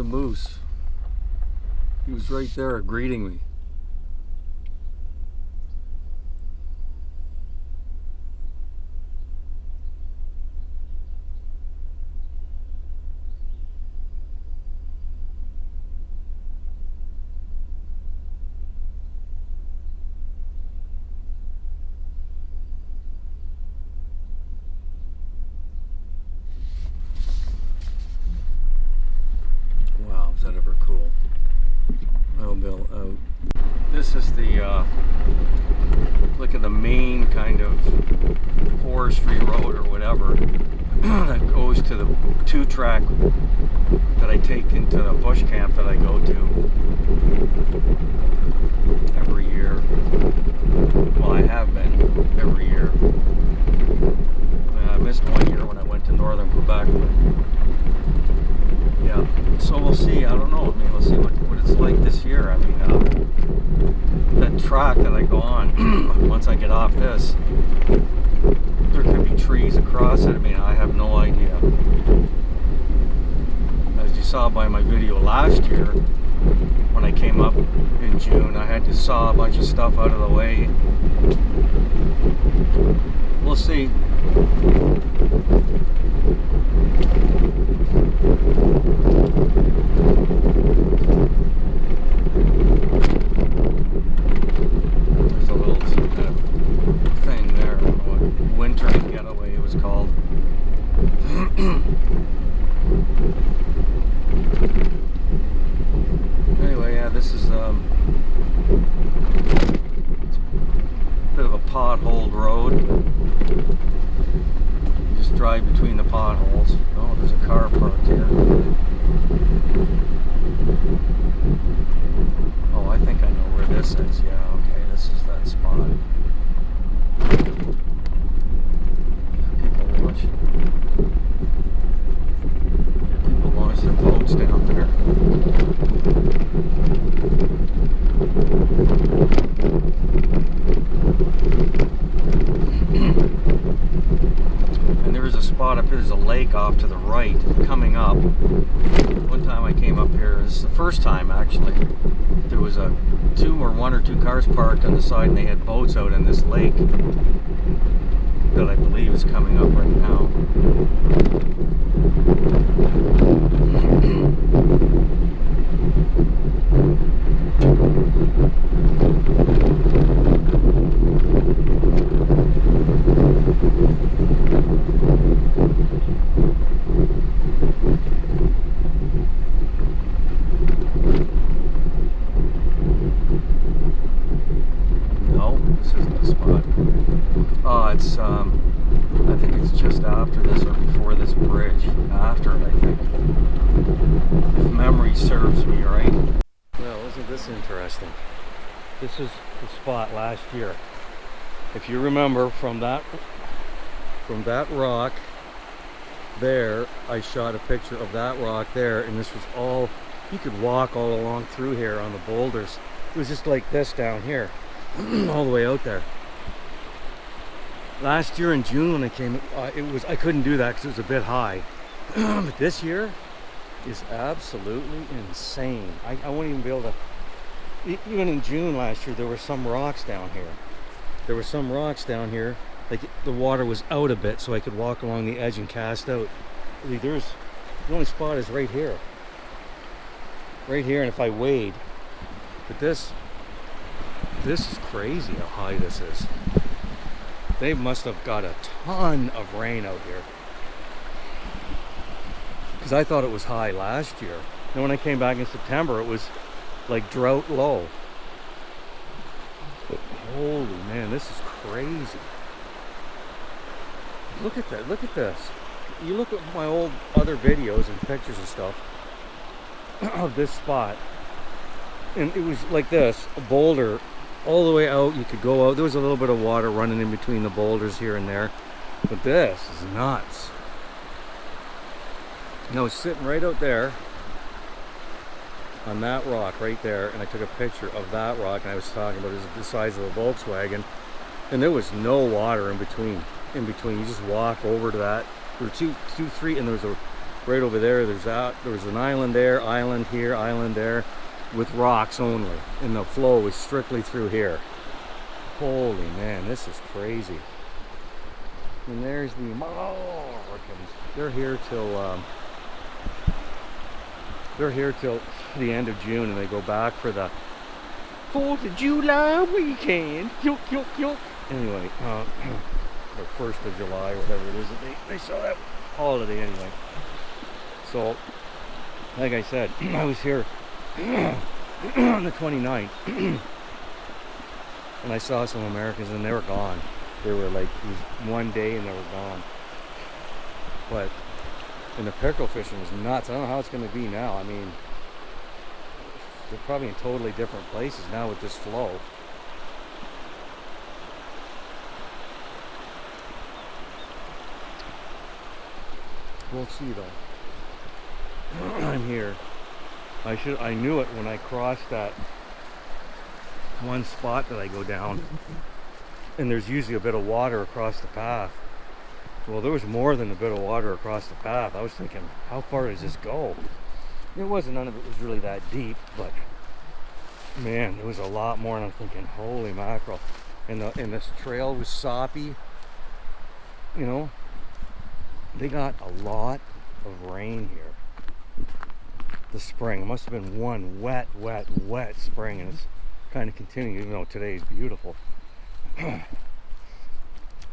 a moose. He was right there greeting me. Wow, is that ever cool? I'll bail out. This is the look at the main kind of forestry road or whatever that goes to the 2-track that I take into the bush camp that I go to every year. Well, I have been every year. I missed one year when I went to northern Quebec. Yeah, so we'll see. I don't know. I mean, we'll see what it's like this year. I mean, that track that I go on, once I get off this, there could be trees across it. I mean, I have no idea. As you saw by my video last year, when I came up in June, I had to saw a bunch of stuff out of the way. We'll see. There's a little thing there, I don't know what winter getaway it was called. Anyway, yeah, this is a bit of a potholed road. You just drive between the potholes. Oh, there's a car parked here. Oh, I think I know where this is. Yeah, okay, this is that spot. People launch their boats down there. And there is a spot up here, there's a lake off to the right coming up. One time I came up here, this is the first time actually, there was one or two cars parked on the side and they had boats out in this lake that I believe is coming up right now. It's I think it's just after this or before this bridge. After it, I think. If memory serves me right. Well, isn't this interesting? This is the spot last year. If you remember from that rock there, I shot a picture of that rock there, and this was all, you could walk all along through here on the boulders. It was just like this down here, all the way out there. Last year in June when I came, I couldn't do that because it was a bit high. But this year is absolutely insane. I won't even be able to, even in June last year, there were some rocks down here. There were some rocks down here, like the water was out a bit so I could walk along the edge and cast out. The only spot is right here. Right here, and if I wade. But this is crazy how high this is. They must have got a ton of rain out here. Because I thought it was high last year. And when I came back in September, it was like drought low. But holy man, this is crazy. Look at that, look at this. You look at my old other videos and pictures and stuff of this spot. And it was like this, a boulder all the way out. You could go out. There was a little bit of water running in between the boulders here and there. But this is nuts. And I was sitting right out there on that rock right there, and I took a picture of that rock, and I was talking about the size of a Volkswagen, and there was no water in between. You just walk over to that. There were two, three, and there was right over there. There's an island there, island here, island there, with rocks only, and the flow is strictly through here. Holy man, this is crazy. And there's the Americans. They're here till the end of June, and they go back for the 4th of July weekend. Anyway, or 1st of July, whatever it is that they saw that holiday anyway. So, like I said, I was here on the 29th, and I saw some Americans, and they were gone. They were like, it was one day and they were gone. But, and the pickerel fishing was nuts. I don't know how it's going to be now. I mean, they're probably in totally different places now with this flow. We'll see though. I'm here. I knew it when I crossed that one spot that I go down, and there's usually a bit of water across the path. Well, there was more than a bit of water across the path. I was thinking, how far does this go? It wasn't, none of it was really that deep, but man, there was a lot more, and I'm thinking, holy mackerel. And this trail was soppy, you know. They got a lot of rain here this spring. It must have been one wet spring, and it's kind of continuing, even though today is beautiful.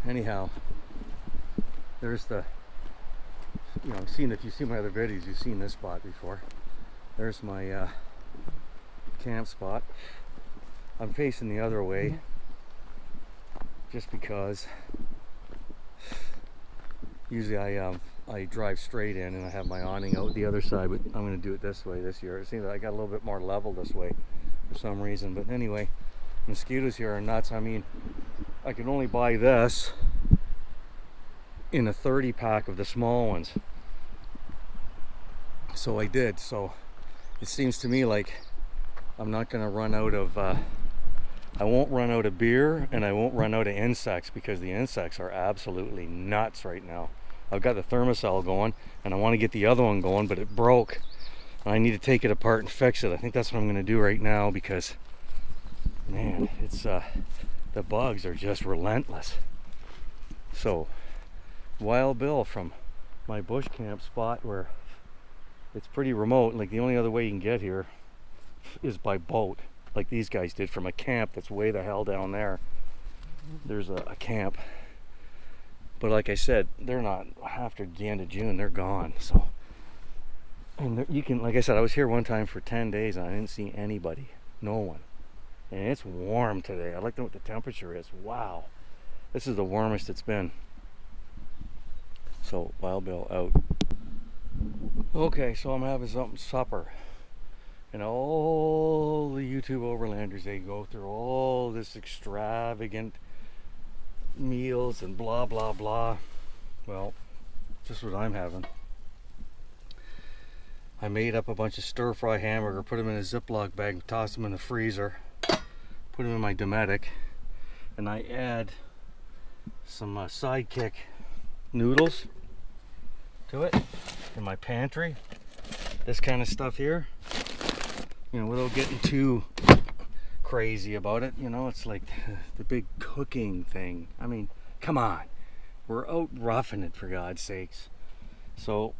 Anyhow, there's the, you know, if you've seen my other videos, you've seen this spot before. There's my camp spot. I'm facing the other way just because usually I drive straight in and I have my awning out the other side, but I'm going to do it this way this year. It seems like I got a little bit more level this way for some reason. But anyway, mosquitoes here are nuts. I mean, I can only buy this in a 30 pack of the small ones. So I did. So it seems to me like I'm not going to run out of, I won't run out of beer, and I won't run out of insects, because the insects are absolutely nuts right now. I've got the Thermacell going, and I want to get the other one going, but it broke. And I need to take it apart and fix it. I think that's what I'm going to do right now, because, man, it's the bugs are just relentless. So, Wild Bill from my bush camp spot, where it's pretty remote, like the only other way you can get here is by boat, like these guys did from a camp that's way the hell down there. There's a camp, but like I said, they're not, after the end of June they're gone. So, and you can, like I said, I was here one time for 10 days and I didn't see anybody, no one. And it's warm today. I'd like to know what the temperature is. Wow, this is the warmest it's been. So Wild Bill out. Okay, so I'm having something supper. And all the YouTube overlanders, they go through all this extravagant meals and blah blah blah. Well, just what I'm having. I made up a bunch of stir-fry hamburger, put them in a Ziploc bag, tossed them in the freezer, put them in my Dometic, and I add some Sidekick noodles to it in my pantry. This kind of stuff here, you know, without getting too crazy about it. You know, it's like the big cooking thing. I mean, come on, we're out roughing it, for God's sakes. So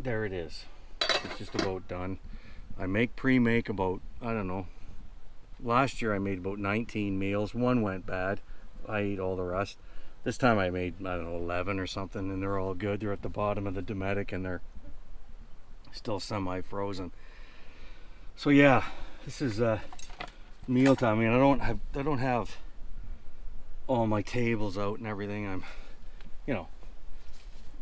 there it is. It's just about done. I pre-make about, I don't know, last year I made about 19 meals. One went bad, I ate all the rest. This time I made, I don't know, 11 or something, and they're all good. They're at the bottom of the Dometic, and they're still semi-frozen. So yeah, this is meal time. I mean, I don't have all my tables out and everything. I'm, you know,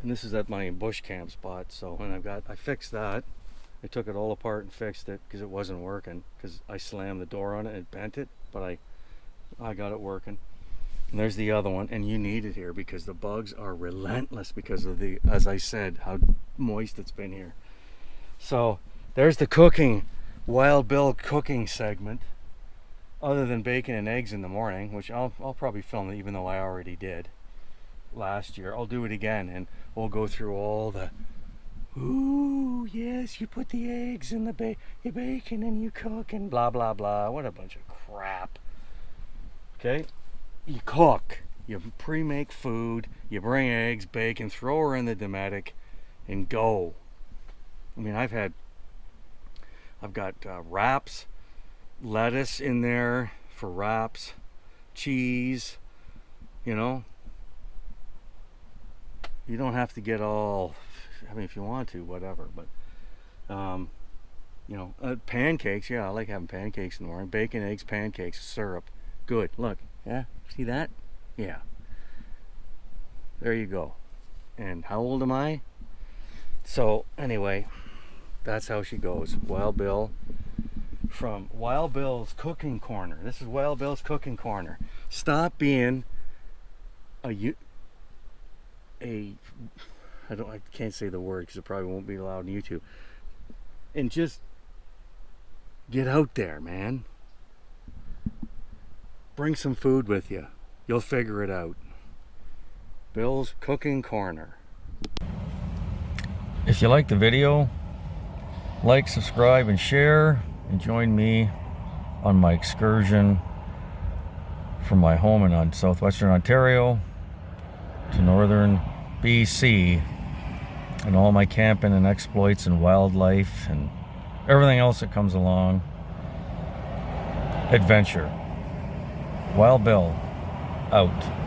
and this is at my bush camp spot. So, and I fixed that. I took it all apart and fixed it because it wasn't working, because I slammed the door on it and it bent it, but I got it working. And there's the other one, and you need it here because the bugs are relentless because of the, as I said, how moist it's been here. So there's the cooking, Wild Bill cooking segment. Other than bacon and eggs in the morning, which I'll probably film, even though I already did last year. I'll do it again, and we'll go through all the Ooh, yes, you put the eggs in the bacon and you cook and blah, blah, blah. What a bunch of crap. Okay? You cook. You pre-make food. You bring eggs, bacon, throw her in the Dometic and go. I mean, I've got wraps, lettuce in there for wraps, cheese, you know. You don't have to get all, I mean, if you want to, whatever, but, you know, pancakes, yeah, I like having pancakes in the morning. Bacon, eggs, pancakes, syrup, good. Look, yeah, see that? Yeah. There you go. And how old am I? So, anyway, that's how she goes. Wild Bill from Wild Bill's Cooking Corner. This is Wild Bill's Cooking Corner. Stop being I can't say the word because it probably won't be allowed on YouTube. And just get out there, man. Bring some food with you. You'll figure it out. Bill's Cooking Corner. If you like the video, like, subscribe, and share, and join me on my excursion from my home in southwestern Ontario to northern BC, and all my camping and exploits and wildlife and everything else that comes along. Adventure. Wild Bill, out.